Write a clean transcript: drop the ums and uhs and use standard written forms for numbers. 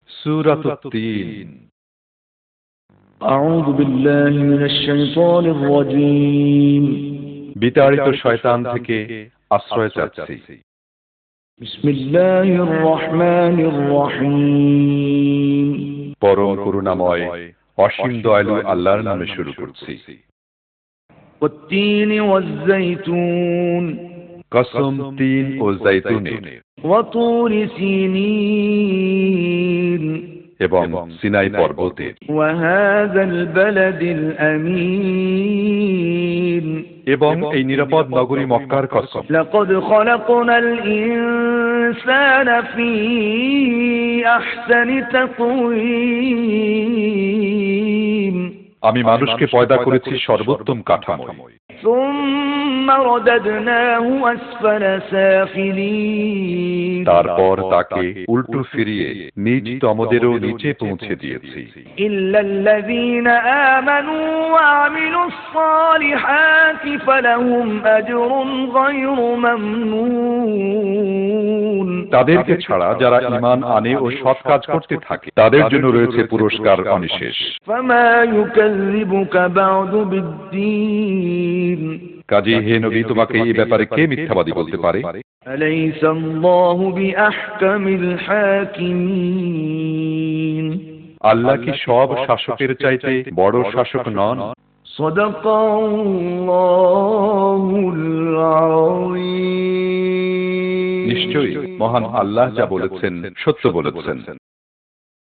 সূরাতুত তিন। আউযু বিল্লাহি মিনাশ শাইতানির রাজীম। বিতাড়িত শয়তান থেকে আশ্রয় চাচ্ছি। বিসমিল্লাহির রহমানির রহিম। পরম করুণাময় অসীম দয়ালু আল্লাহর নামে শুরু করছি। ওয়াত-তিনি ওয়াজ-যাইতুন। কসম তিন ও জাইতুনের। ওয়া-তুরি সিনিন। এবং সিনাই পর্বতের। ওয়া হাযাল বালাদিল আমিন। এবং এই নিরাপদ নগরী মক্কার কসম। লাকাদ খালাকনাল ইনসানা ফী আহসানি তাকওয়ীম। আমি মানুষকে পয়দা করেছি সর্বোত্তম কাঠামোয়। সুম্মা রাদাদনাহু আসফালা সাফিলিন। তারপর তাকে উল্টো ফিরিয়ে নিজ তমদেরও নিচে পৌঁছে দিয়েছি। ইল্লাল্লাযীনা আমানু ওয়া আমিলুস সালিহাতি ফালাহুম আজরুন গায়রু মামনুন। তাদেরকে ছাড়া যারা ঈমান আনে ও সৎ কাজ করতে থাকে তাদের জন্য রয়েছে পুরস্কার অনিশেষ। ফামা ইউকাযযিবুকা বা'দু বিদ্দীন। কাজেই হে নবী, তোমাকে এই ব্যাপারে কে মিথ্যাবাদী বলতে পারে? আলাইসাল্লাহু বিআহকামিল হাকিমিন। আল্লাহ কি সব শাসকের চাইতে বড় শাসক নন? সাদাকাল্লাহুল আযীম। নিশ্চয়ই মহান আল্লাহ যা বলেছেন সত্য বলেছেন।